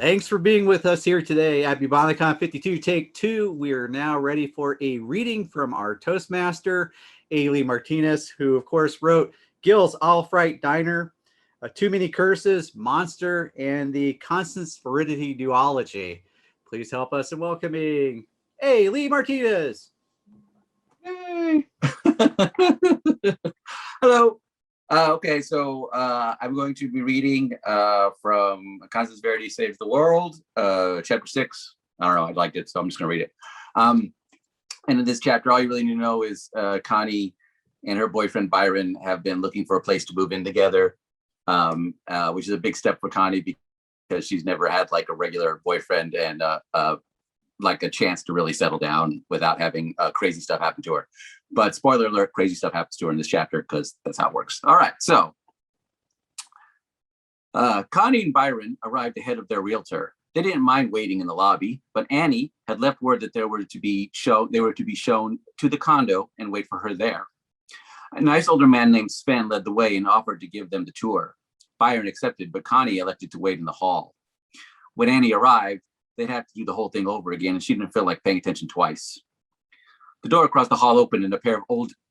Thanks for being with us here today at Bubonicon 52 Take 2. We are now ready for a reading from our Toastmaster, A. Martinez, who, of course, wrote Gil's All Fright Diner, Too Many Curses, Monster, and the Constant Spheridity Duology. Please help us in welcoming A. Martinez. Yay! Hello. I'm going to be reading from Constant Verity Saves the World, chapter 6. I don't know, I liked it, so I'm just going to read it. And in this chapter, all you really need to know is Connie and her boyfriend Byron have been looking for a place to move in together, which is a big step for Connie because she's never had like a regular boyfriend and like a chance to really settle down without having crazy stuff happen to her. But spoiler alert, crazy stuff happens to her in this chapter because that's how it works. All right, so Connie and Byron arrived ahead of their realtor. They didn't mind waiting in the lobby, but Annie had left word that they were to be shown to the condo and wait for her there. A nice older man named Sven led the way and offered to give them the tour. Byron accepted, but Connie elected to wait in the hall. When Annie arrived, they'd have to do the whole thing over again, and she didn't feel like paying attention twice. The door across the hall opened, and a pair of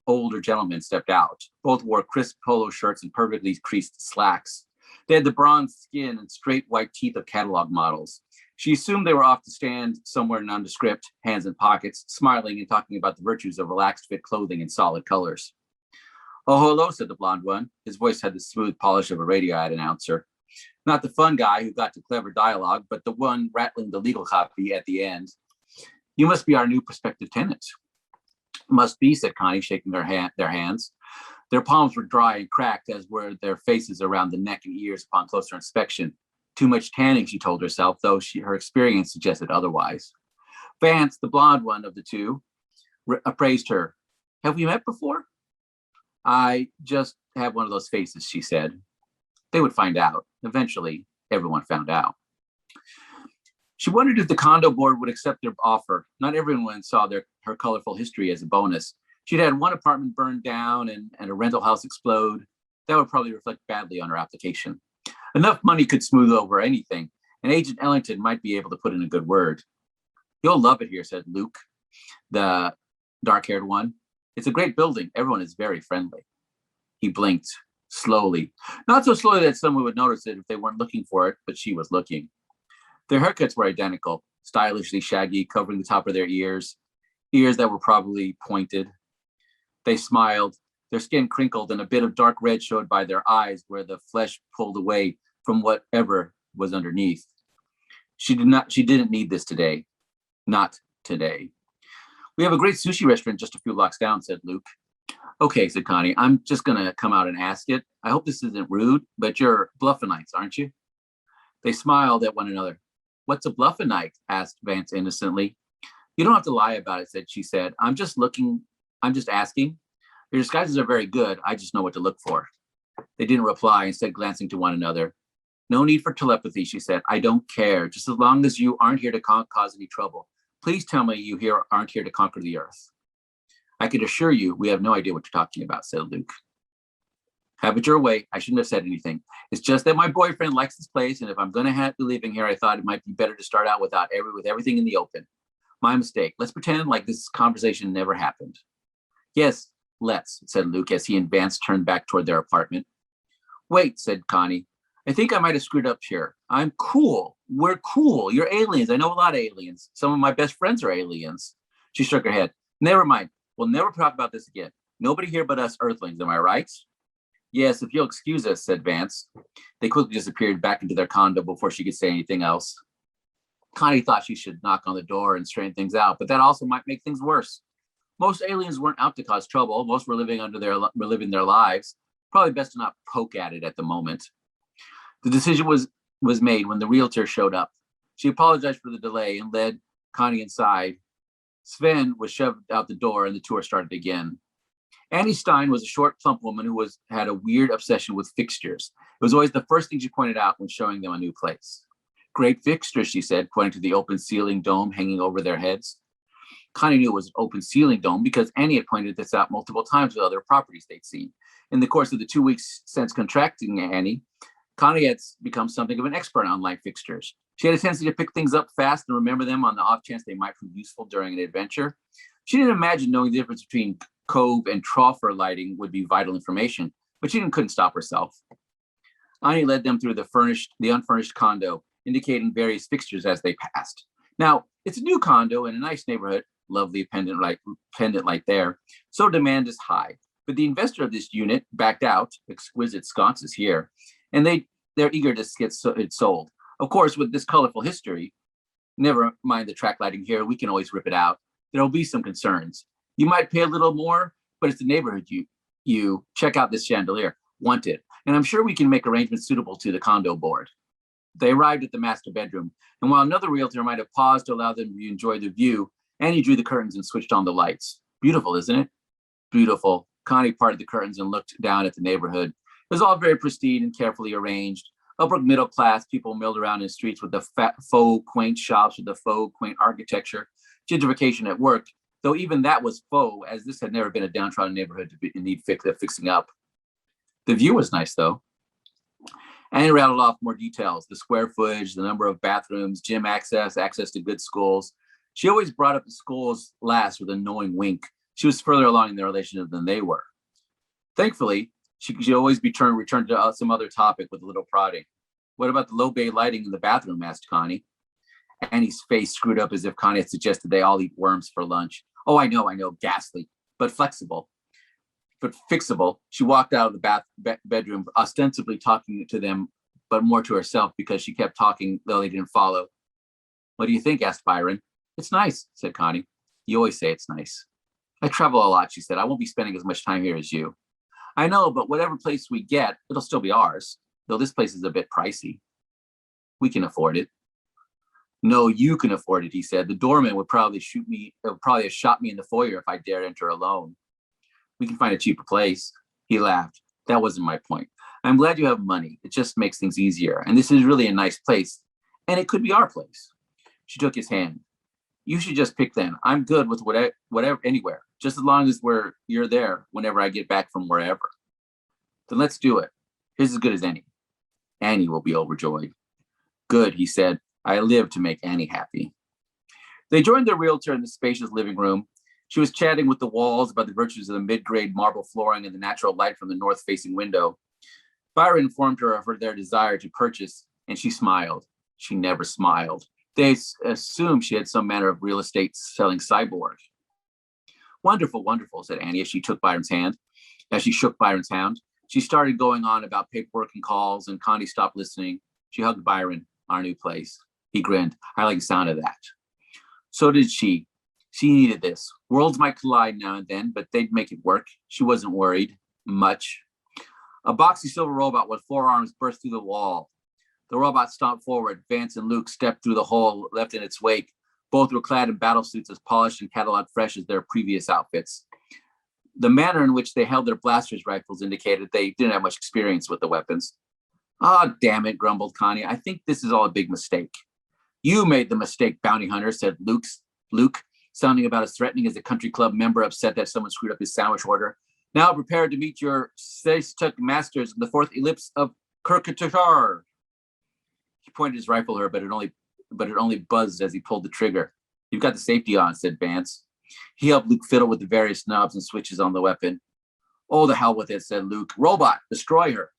older gentlemen stepped out. Both wore crisp polo shirts and perfectly creased slacks. They had the bronze skin and straight white teeth of catalog models. She assumed they were off to stand somewhere nondescript, hands in pockets, smiling and talking about the virtues of relaxed fit clothing and solid colors. "Oh, hello," said the blonde one. His voice had the smooth polish of a radio ad announcer. Not the fun guy who got to clever dialogue, but the one rattling the legal copy at the end. "You must be our new prospective tenant." "Must be," said Connie, shaking their hands. Their palms were dry and cracked, as were their faces around the neck and ears upon closer inspection. Too much tanning, she told herself, though her experience suggested otherwise. Vance, the blonde one of the two, appraised her. "Have we met before?" "I just have one of those faces," she said. They would find out. Eventually, everyone found out. She wondered if the condo board would accept their offer. Not everyone saw her colorful history as a bonus. She'd had one apartment burned down and a rental house explode. That would probably reflect badly on her application. Enough money could smooth over anything, and Agent Ellington might be able to put in a good word. "You'll love it here," said Luke, the dark-haired one. "It's a great building. Everyone is very friendly." He blinked slowly. Not so slowly that someone would notice it if they weren't looking for it, but she was looking. Their haircuts were identical, stylishly shaggy, covering the top of their ears that were probably pointed. They smiled, their skin crinkled, and a bit of dark red showed by their eyes where the flesh pulled away from whatever was underneath. She didn't need this today. Not today. "We have a great sushi restaurant just a few blocks down," said Luke. "Okay," said Connie, "I'm just going to come out and ask it. I hope this isn't rude, but you're Bluffinites, aren't you?" They smiled at one another. "What's a Bluffinite?" asked Vance innocently. "You don't have to lie about it," she said. I'm just asking. Your disguises are very good. I just know what to look for." They didn't reply, instead glancing to one another. "No need for telepathy," she said. "I don't care, just as long as you aren't here to cause any trouble. Please tell me you aren't here to conquer the earth." "I can assure you we have no idea what you're talking about," said Luke. "Have it your way. I shouldn't have said anything. It's just that my boyfriend likes this place, and if I'm going to be living here, I thought it might be better to start out with everything in the open. My mistake. Let's pretend like this conversation never happened." "Yes, let's," said Luke as he and Vance turned back toward their apartment. "Wait," said Connie. "I think I might have screwed up here. I'm cool. We're cool. You're aliens. I know a lot of aliens. Some of my best friends are aliens." She shook her head. "Never mind. We'll never talk about this again. Nobody here but us Earthlings, am I right?" "Yes, if you'll excuse us," said Vance. They quickly disappeared back into their condo before she could say anything else. Connie thought she should knock on the door and straighten things out, but that also might make things worse. Most aliens weren't out to cause trouble. Most were living their lives. Probably best to not poke at it at the moment. The decision was made when the realtor showed up. She apologized for the delay and led Connie inside. Sven was shoved out the door and the tour started again. Annie Stein was a short, plump woman who had a weird obsession with fixtures. It was always the first thing she pointed out when showing them a new place. "Great fixtures," she said, pointing to the open ceiling dome hanging over their heads. Connie knew it was an open ceiling dome because Annie had pointed this out multiple times with other properties they'd seen. In the course of the 2 weeks since contracting Annie, Connie had become something of an expert on light fixtures. She had a tendency to pick things up fast and remember them on the off chance they might prove useful during an adventure. She didn't imagine knowing the difference between cove and troffer lighting would be vital information, but she couldn't stop herself. Ani led them through the unfurnished condo, indicating various fixtures as they passed. Now, it's a new condo in a nice neighborhood, lovely pendant light there, so demand is high. But the investor of this unit backed out, exquisite sconces here, and they're eager to get it sold. Of course, with this colorful history, never mind the track lighting here, we can always rip it out. There'll be some concerns. You might pay a little more, but it's the neighborhood you check out this chandelier, want it. And I'm sure we can make arrangements suitable to the condo board. They arrived at the master bedroom, and while another realtor might have paused to allow them to enjoy the view, Annie drew the curtains and switched on the lights. Beautiful, isn't it? Beautiful. Connie parted the curtains and looked down at the neighborhood. It was all very pristine and carefully arranged. Upper middle class people milled around in the streets with the faux quaint shops with the faux quaint architecture. Gentrification at work, though even that was faux, as this had never been a downtrodden neighborhood to need fixing up. The view was nice, though. Annie rattled off more details: the square footage, the number of bathrooms, gym access to good schools. She always brought up the schools last with a knowing wink. She was further along in their relationship than they were. Thankfully, she could always return to some other topic with a little prodding. What about the low bay lighting in the bathroom? Asked Connie. Annie's face screwed up as if Connie had suggested they all eat worms for lunch. Oh, I know, ghastly, but flexible. But fixable. She walked out of the bedroom, ostensibly talking to them, but more to herself because she kept talking, though they didn't follow. What do you think? Asked Byron. It's nice, said Connie. You always say it's nice. I travel a lot, she said. I won't be spending as much time here as you. I know, but whatever place we get, it'll still be ours, though this place is a bit pricey. We can afford it. No, you can afford it, he said. The doorman would probably have shot me in the foyer if I dared enter alone. We can find a cheaper place. He laughed. That wasn't my point. I'm glad you have money. It just makes things easier. And this is really a nice place. And it could be our place. She took his hand. You should just pick then. I'm good with whatever, anywhere, just as long as you're there whenever I get back from wherever. Then let's do it. Here's as good as any. Annie will be overjoyed. Good, he said. I live to make Annie happy. They joined their realtor in the spacious living room. She was chatting with the walls about the virtues of the mid-grade marble flooring and the natural light from the north-facing window. Byron informed her of their desire to purchase, and she smiled. She never smiled. They assumed she had some manner of real estate selling cyborg. Wonderful, wonderful, said Annie as she shook Byron's hand. She started going on about paperwork and calls, and Connie stopped listening. She hugged Byron, our new place. He grinned. I like the sound of that. So did she. She needed this. Worlds might collide now and then, but they'd make it work. She wasn't worried much. A boxy silver robot with 4 arms burst through the wall. The robot stomped forward. Vance and Luke stepped through the hole left in its wake. Both were clad in battle suits as polished and cataloged fresh as their previous outfits. The manner in which they held their blasters rifles indicated they didn't have much experience with the weapons. Ah, damn it, grumbled Connie. I think this is all a big mistake. You made the mistake, bounty hunter, said Luke, sounding about as threatening as a country club member upset that someone screwed up his sandwich order. Now prepare to meet your Sestuk masters in the 4th ellipse of Kirkatar. He pointed his rifle at her, but it only buzzed as he pulled the trigger. You've got the safety on, said Vance. He helped Luke fiddle with the various knobs and switches on the weapon. Oh, the hell with it, said Luke. Robot, destroy her.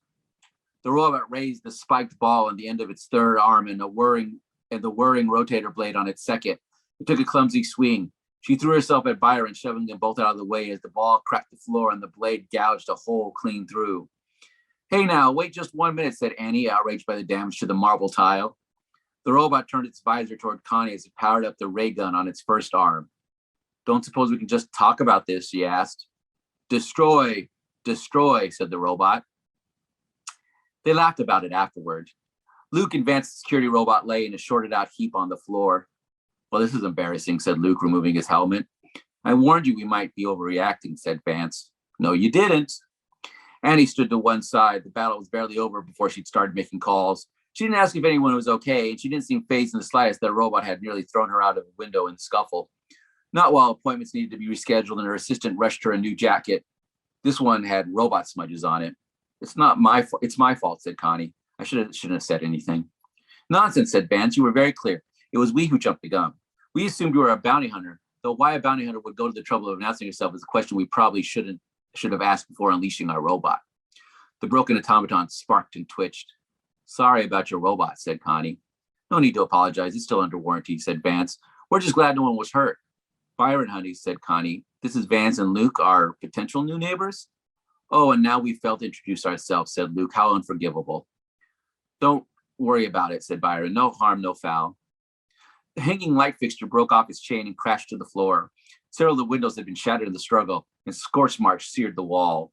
The robot raised the spiked ball on the end of its 3rd arm and the whirring rotator blade on its 2nd. It took a clumsy swing. She threw herself at Byron, shoving them both out of the way as the ball cracked the floor and the blade gouged a hole clean through. Hey now, wait just 1 minute, said Annie, outraged by the damage to the marble tile. The robot turned its visor toward Connie as it powered up the ray gun on its 1st arm. Don't suppose we can just talk about this, she asked. Destroy, said the robot. They laughed about it afterward. Luke and Vance's security robot lay in a shorted out heap on the floor. Well, this is embarrassing, said Luke, removing his helmet. I warned you we might be overreacting, said Vance. No, you didn't. Annie stood to one side. The battle was barely over before she'd started making calls. She didn't ask if anyone was okay, and she didn't seem fazed in the slightest that a robot had nearly thrown her out of a window in the scuffle. Not while appointments needed to be rescheduled and her assistant rushed her a new jacket. This one had robot smudges on it. It's not my fault. It's my fault, said Connie. I shouldn't have said anything. Nonsense, said Vance. You were very clear. It was we who jumped the gun. We assumed you were a bounty hunter, though why a bounty hunter would go to the trouble of announcing yourself is a question we probably should have asked before unleashing our robot. The broken automaton sparked and twitched. Sorry about your robot, said Connie. No need to apologize. It's still under warranty, said Vance. We're just glad no one was hurt. Byron, honey, said Connie. This is Vance and Luke, our potential new neighbors. Oh, and now we failed to introduce ourselves, said Luke. How unforgivable. Don't worry about it, said Byron. No harm, no foul. The hanging light fixture broke off its chain and crashed to the floor. Several of the windows had been shattered in the struggle, and scorch marks seared the wall.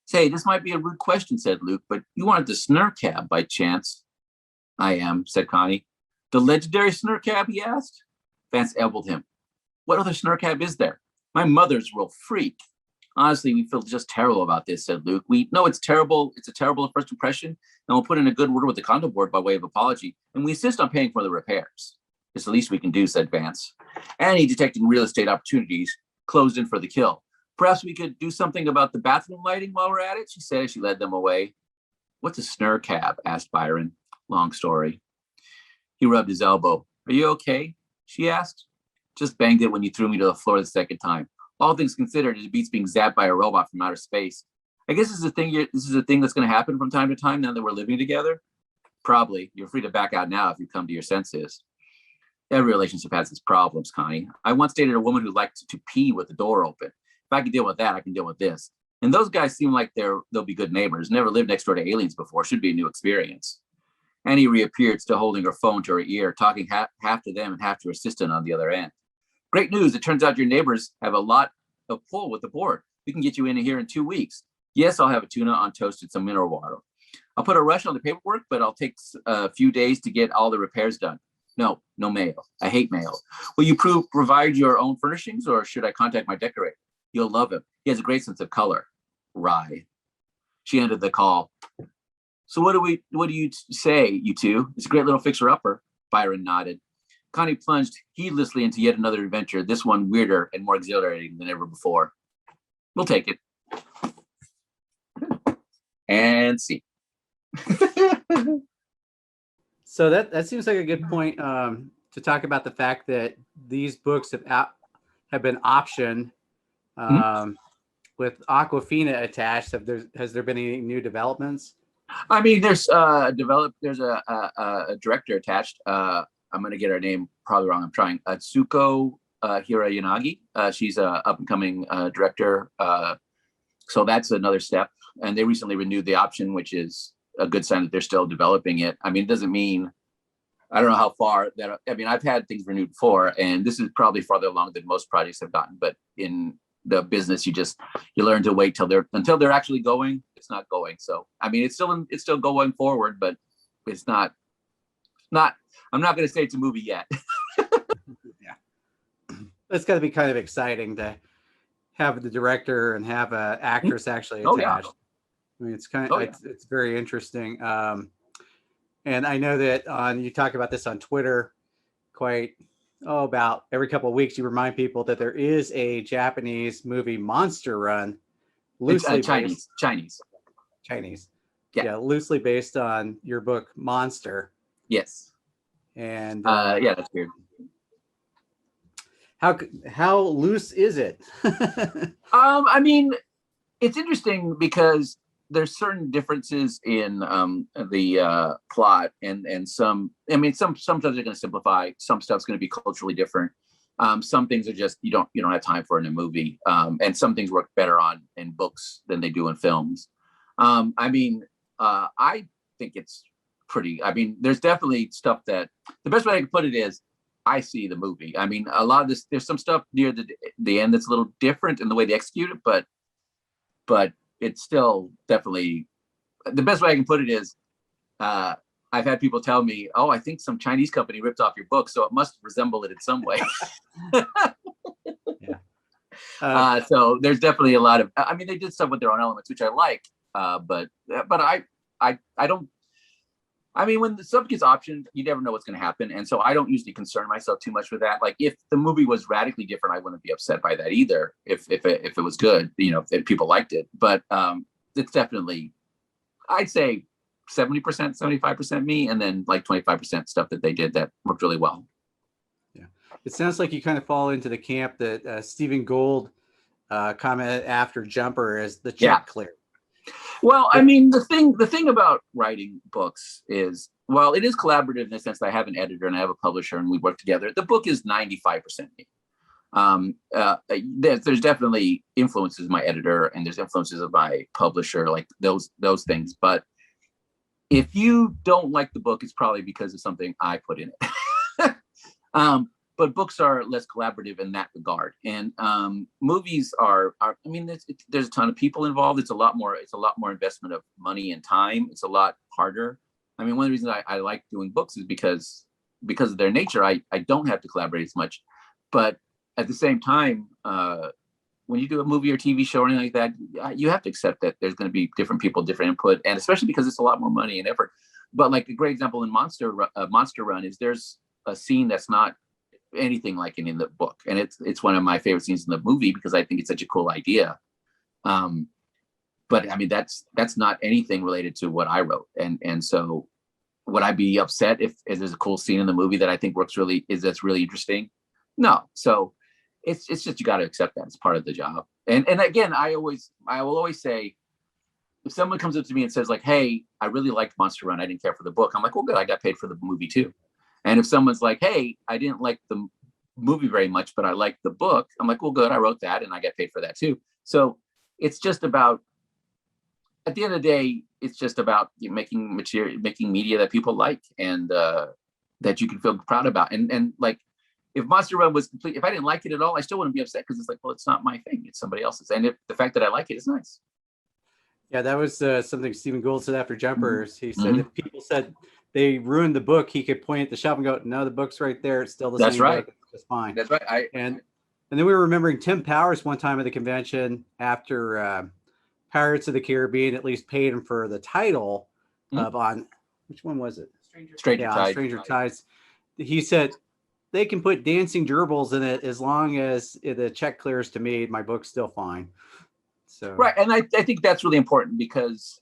Say, this might be a rude question, said Luke, but you wanted the snur cab by chance? I am, said Connie. The legendary snur cab, he asked. Vance elbowed him. What other snur cab is there? My mother's real freak. Honestly, we feel just terrible about this, said Luke. We know it's terrible. It's a terrible first impression, and we'll put in a good word with the condo board by way of apology, and we insist on paying for the repairs. It's the least we can do, said Vance. Annie, detecting real estate opportunities, closed in for the kill. Perhaps we could do something about the bathroom lighting while we're at it, she said as she led them away. What's a snur cab? Asked Byron. Long story. He rubbed his elbow. Are you okay? She asked. Just banged it when you threw me to the floor the second time. All things considered, it beats being zapped by a robot from outer space. I guess this is a thing that's going to happen from time to time now that we're living together. Probably. You're free to back out now if you come to your senses. Every relationship has its problems, Connie. I once dated a woman who liked to pee with the door open. If I can deal with that, I can deal with this. And those guys seem like they'll be good neighbors. Never lived next door to aliens before. Should be a new experience. Annie reappeared, still holding her phone to her ear, talking half to them and half to her assistant on the other end. Great news. It turns out your neighbors have a lot of pull with the board. We can get you in here in 2 weeks. Yes, I'll have a tuna on toast and some mineral water. I'll put a rush on the paperwork, but I'll take a few days to get all the repairs done. No mail. I hate mail. Will you provide your own furnishings, or should I contact my decorator? You'll love him. He has a great sense of color. Rye. She ended the call. So what do you say, you two? It's a great little fixer-upper. Byron nodded. Connie plunged heedlessly into yet another adventure, this one weirder and more exhilarating than ever before. We'll take it. And see. So that seems like a good point to talk about the fact that these books have been optioned with Aquafina attached. Has there been any new developments? I mean, there's a director attached. I'm going to get her name probably wrong. I'm trying. Atsuko Hirayanagi. She's a up-and-coming director. So that's another step. And they recently renewed the option, which is a good sign that they're still developing it. I mean, it doesn't mean, I don't know how far that, I mean, I've had things renewed before, and this is probably farther along than most projects have gotten. But in the business, you learn to wait until they're actually going. It's not going. So, I mean, it's still going forward, but it's not, I'm not going to say it's a movie yet. Yeah. It's got to be kind of exciting to have the director and have an actress actually attached. Yeah. I mean, it's kind of, it's very interesting. And I know that you talk about this on Twitter about every couple of weeks, you remind people that there is a Japanese movie Monster Run. Loosely Chinese. Yeah, loosely based on your book Monster. Yes. And yeah, that's weird. How loose is it? I mean, it's interesting because there's certain differences in the plot, and some. I mean, sometimes they're going to simplify. Some stuff's going to be culturally different. Some things are just you don't have time for in a movie, and some things work better in books than they do in films. I mean, I think it's pretty. I mean, there's definitely stuff that the best way I can put it is I see the movie. I mean, a lot of this, there's some stuff near the end that's a little different in the way they execute it, but it's still definitely the best way I can put it is I've had people tell me, oh, I think some Chinese company ripped off your book, so it must resemble it in some way. Yeah. So there's definitely a lot of, I mean, they did stuff with their own elements, which I like, but I don't, I mean, when the stuff gets optioned, you never know what's going to happen. And so I don't usually concern myself too much with that. Like if the movie was radically different, I wouldn't be upset by that either. If it was good, if people liked it, but it's definitely, I'd say 70%, 75% me, and then like 25% stuff that they did that worked really well. Yeah, it sounds like you kind of fall into the camp that Stephen Gould commented after Jumper as the check clear. Well, I mean, the thing about writing books is, well, it is collaborative in the sense that I have an editor and I have a publisher and we work together. The book is 95% me. There's definitely influences of my editor and there's influences of my publisher, like those things. But if you don't like the book, it's probably because of something I put in it. But books are less collaborative in that regard, and movies are. I mean, there's a ton of people involved. It's a lot more investment of money and time. It's a lot harder. I mean, one of the reasons I like doing books is because of their nature. I don't have to collaborate as much, but at the same time, when you do a movie or TV show or anything like that, you have to accept that there's going to be different people, different input, and especially because it's a lot more money and effort. But like a great example in Monster Run is there's a scene that's not anything like it in the book, and it's one of my favorite scenes in the movie because I think it's such a cool idea. But I mean, that's not anything related to what I wrote, and so would I be upset if there's a cool scene in the movie that I think that's really interesting? No. So it's just, you got to accept that it's part of the job. And again, I will always say, if someone comes up to me and says like, hey, I really liked Monster Run, I didn't care for the book, I'm like, well, good, I got paid for the movie too. And if someone's like, hey, I didn't like the movie very much, but I liked the book, I'm like, well, good, I wrote that and I get paid for that too. So it's just about, at the end of the day, it's just about making media that people like and that you can feel proud about. And like, if Monster Run was complete, if I didn't like it at all, I still wouldn't be upset because it's like, well, it's not my thing, it's somebody else's. And if the fact that I like it is nice. Yeah, that was something Stephen Gould said after Jumpers. He said if people said they ruined the book, he could point at the shelf and go, no, the book's right there. It's still the same book. It's just fine. That's right. And then we were remembering Tim Powers one time at the convention after Pirates of the Caribbean at least paid him for the title of on, which one was it? Stranger Tides. He said, they can put dancing gerbils in it as long as the check clears to me, my book's still fine. So right, and I think that's really important because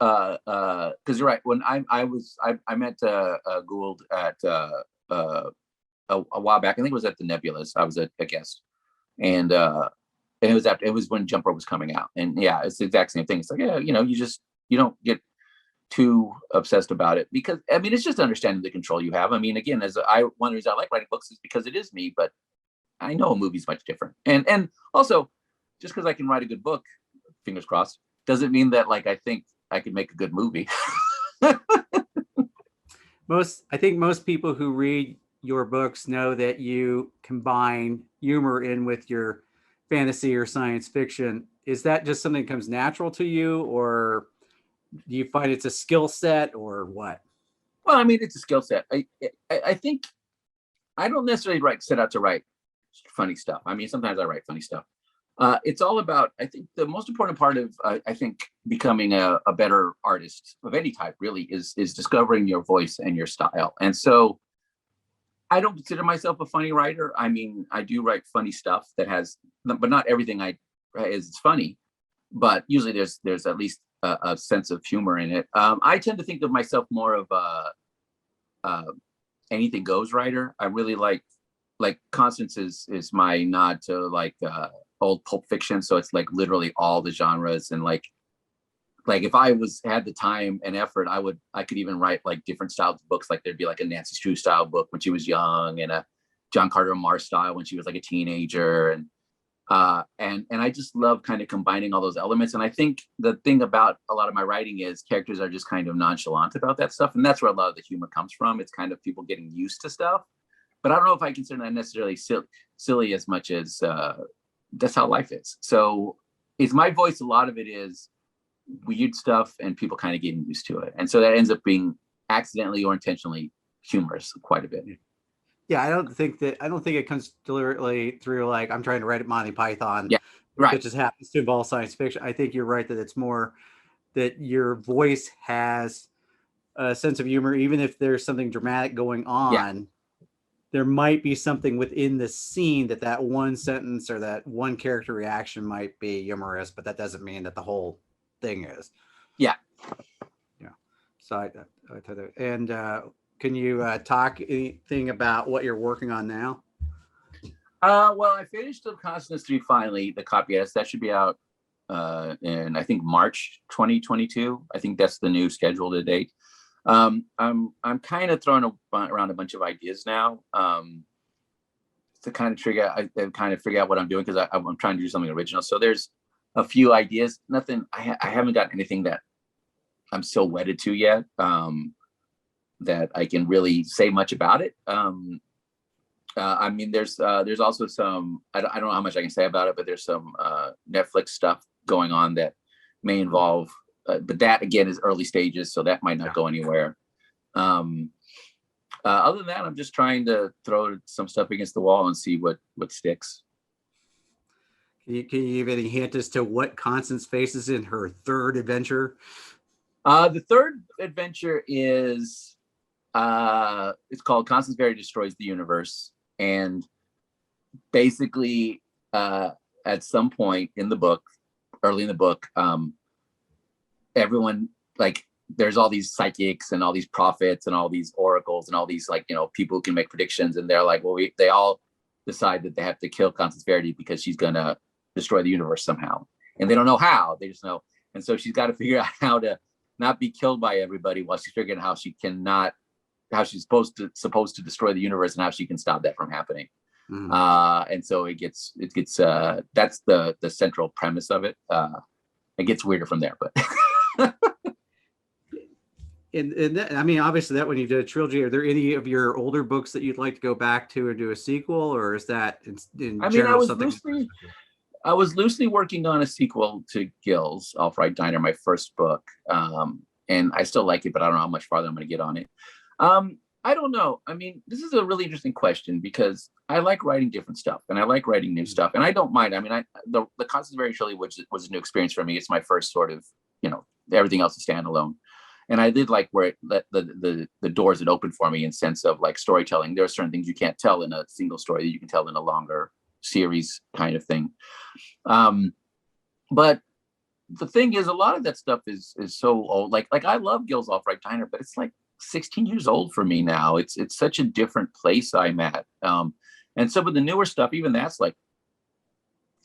you're right. When I met Gould at a while back. I think it was at the Nebulous. I was a guest, and it was when Jumper was coming out. And yeah, it's the exact same thing. It's like, yeah, you don't get too obsessed about it because I mean, it's just understanding the control you have. I mean, again, one of the reasons I like writing books is because it is me, but I know a movie's much different. And also, just because I can write a good book, fingers crossed, doesn't mean that like I think I could make a good movie. I think most people who read your books know that you combine humor in with your fantasy or science fiction. Is that just something that comes natural to you, or do you find it's a skill set, or what? Well, I mean, it's a skill set. I think I don't necessarily set out to write funny stuff. I mean, sometimes I write funny stuff. It's all about, I think the most important part of, I think, becoming a better artist of any type really is discovering your voice and your style. And so I don't consider myself a funny writer. I mean, I do write funny stuff that has, but not everything I write is funny, but usually there's at least a sense of humor in it. I tend to think of myself more of a anything goes writer. I really like Constance is my nod to like old Pulp Fiction, so it's like literally all the genres, and like if I had the time and effort, I could even write like different styles of books. Like there'd be like a Nancy Drew style book when she was young, and a John Carter Mars style when she was like a teenager, and I just love kind of combining all those elements. And I think the thing about a lot of my writing is characters are just kind of nonchalant about that stuff, and that's where a lot of the humor comes from. It's kind of people getting used to stuff, but I don't know if I consider that necessarily silly as much as that's how life is. So it's my voice. A lot of it is weird stuff and people kind of getting used to it. And so that ends up being accidentally or intentionally humorous quite a bit. Yeah, I don't think it comes deliberately through like I'm trying to write Monty Python. Yeah, right. It just happens to involve science fiction. I think you're right that it's more that your voice has a sense of humor, even if there's something dramatic going on. Yeah. There might be something within the scene that one sentence or that one character reaction might be humorous, but that doesn't mean that the whole thing is. Yeah. Yeah. And can you talk anything about what you're working on now? Well, I finished the Consonance 3 finally, the copy. Yes, that should be out in I think March 2022. I think that's the new scheduled date. I'm kind of throwing around a bunch of ideas now to kind of figure out what I'm doing, because I'm trying to do something original. So there's a few ideas. Nothing. I haven't got anything that I'm so wedded to yet that I can really say much about it. I mean, there's also some, I don't know how much I can say about it, but there's some Netflix stuff going on that may involve, but that again is early stages, so that might not go anywhere. Other than that, I'm just trying to throw some stuff against the wall and see what sticks. Can you give any hint as to what Constance faces in her third adventure? The third adventure is, it's called Constance Verity Destroys the Universe. And basically, at some point in the book, early in the book, everyone, like, there's all these psychics and all these prophets and all these oracles and all these, like, people who can make predictions. And they're like, well, they all decide that they have to kill Constance Verity because she's going to destroy the universe somehow. And they don't know how, they just know. And so she's got to figure out how to not be killed by everybody while she's figuring out how she's supposed to destroy the universe and how she can stop that from happening. And so it gets that's the central premise of it. It gets weirder from there, but and that, I mean, obviously that when you did a trilogy, are there any of your older books that you'd like to go back to and do a sequel, or is that in I mean, general I was loosely working on a sequel to Gil's Off-Right Diner, my first book, and I still like it, but I don't know how much farther I'm going to get on it. I don't know. I mean, this is a really interesting question because I like writing different stuff and I like writing new stuff, and I don't mind. I mean, the Constance Verity trilogy was a new experience for me. It's my first sort of, everything else is standalone. And I did like where the doors it opened for me in sense of like storytelling. There are certain things you can't tell in a single story that you can tell in a longer series kind of thing. But the thing is, a lot of that stuff is so old. Like I love Gil's Off-Right Diner, but it's like 16 years old for me now. It's such a different place I'm at. And some of the newer stuff, even that's like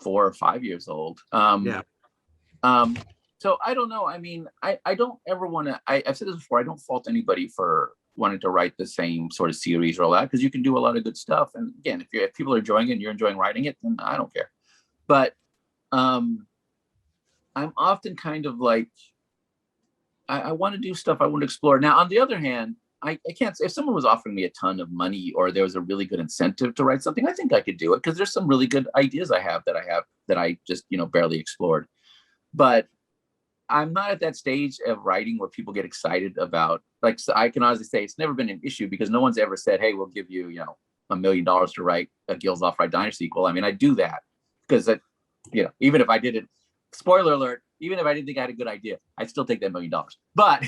4 or 5 years old. So I don't know. I mean, I don't ever want to, I've said this before, I don't fault anybody for wanting to write the same sort of series or all that, because you can do a lot of good stuff. And again, if people are enjoying it and you're enjoying writing it, then I don't care. But I'm often kind of like, I want to do stuff I want to explore. Now, on the other hand, I can't say, if someone was offering me a ton of money or there was a really good incentive to write something, I think I could do it, because there's some really good ideas I have that I just, barely explored. But I'm not at that stage of writing where people get excited about, like, so I can honestly say it's never been an issue because no one's ever said, hey, we'll give you, $1 million to write a Gil's Off-Right Diner sequel. I mean, I do that because even if I did it, spoiler alert, even if I didn't think I had a good idea, I'd still take that $1 million. But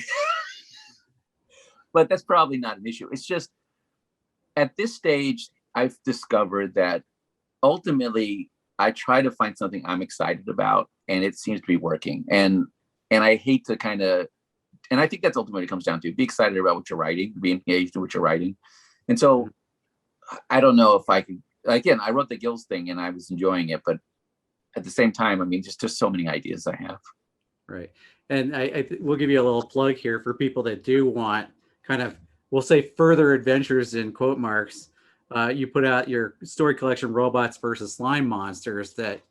but that's probably not an issue. It's just at this stage, I've discovered that ultimately I try to find something I'm excited about, and it seems to be working. And I hate to and I think that's ultimately what it comes down to: be excited about what you're writing, be engaged in what you're writing. And so I don't know if I can. Again, I wrote the Gil's thing and I was enjoying it, but at the same time, I mean, just so many ideas I have. Right. And I we'll give you a little plug here for people that do want kind of, we'll say, further adventures in quote marks. You put out your story collection, Robots versus Slime Monsters, that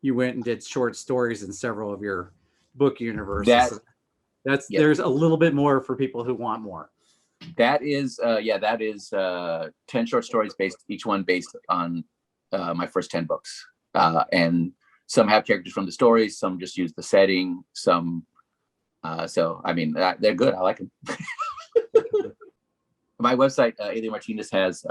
you went and did short stories in several of your book universes. There's a little bit more for people who want more. That is 10 short stories each one based on my first 10 books. And some have characters from the stories, some just use the setting, some so I mean, they're good. I like them. My website, Alien Martinez, has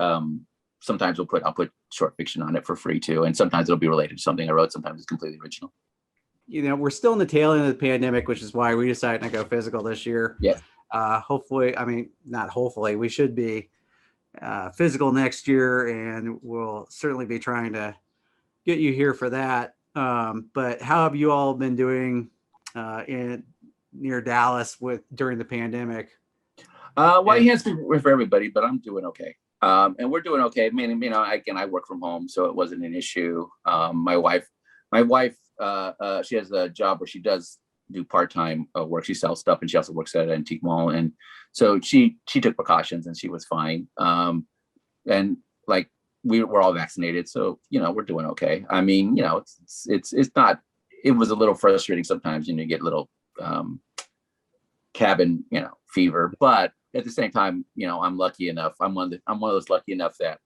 sometimes I'll put short fiction on it for free too, and sometimes it'll be related to something I wrote, sometimes it's completely original. We're still in the tail end of the pandemic, which is why we decided to go physical this year. Yeah. Hopefully, I mean, not hopefully, we should be physical next year, and we'll certainly be trying to get you here for that. But how have you all been doing near Dallas during the pandemic? Well, you can't speak for everybody, but I'm doing okay. And we're doing okay. I mean, again, I work from home, so it wasn't an issue. My wife, she has a job where she does do part-time work. She sells stuff, and she also works at an antique mall. And so she took precautions, and she was fine. And like we're all vaccinated, so we're doing okay. I mean, it's not. It was a little frustrating sometimes. You get a little cabin, fever, but at the same time, I'm lucky enough. I'm one of those lucky enough that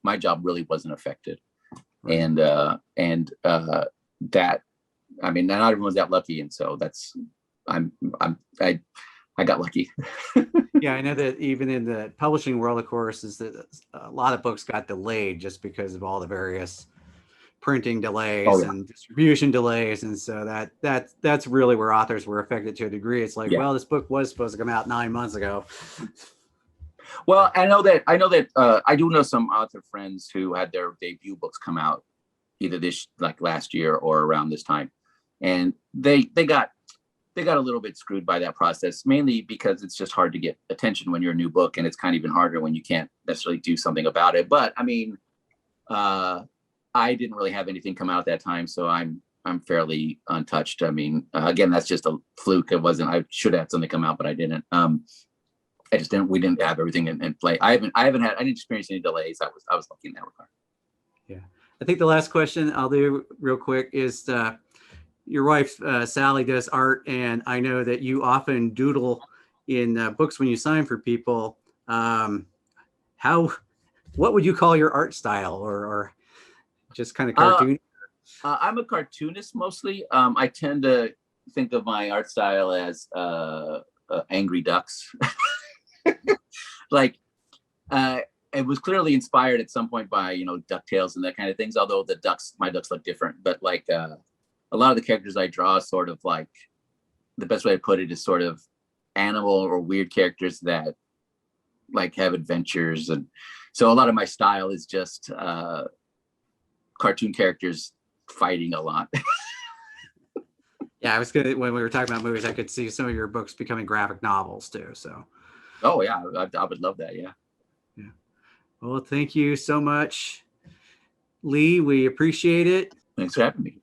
my job really wasn't affected. Right. And that, I mean, not everyone's that lucky. And so I got lucky. Yeah. I know that even in the publishing world, of course, is that a lot of books got delayed just because of all the various printing delays and distribution delays. And so that's really where authors were affected to a degree. It's like, well, this book was supposed to come out 9 months ago. Well, I know that I do know some author friends who had their debut books come out either last year or around this time. And they got a little bit screwed by that process, mainly because it's just hard to get attention when you're a new book, and it's kind of even harder when you can't necessarily do something about it. But I mean, I didn't really have anything come out at that time, so I'm fairly untouched. I mean, again, that's just a fluke. It wasn't. I should have had something come out, but I didn't. I just didn't. We didn't have everything in play. I didn't experience any delays. I was lucky in that regard. Yeah, I think the last question I'll do real quick is your wife Sally does art, and I know that you often doodle in books when you sign for people. What would you call your art style, or just kind of cartoon? I'm a cartoonist mostly. I tend to think of my art style as angry ducks. Like it was clearly inspired at some point by DuckTales and that kind of things, although my ducks look different. But like a lot of the characters I draw, sort of like, the best way to put it is sort of animal or weird characters that like have adventures. And so a lot of my style is just cartoon characters fighting a lot. Yeah, I was gonna, when we were talking about movies, I could see some of your books becoming graphic novels too. So oh yeah, I would love that. Yeah. Well, thank you so much, Lee. We appreciate it. Thanks for having me.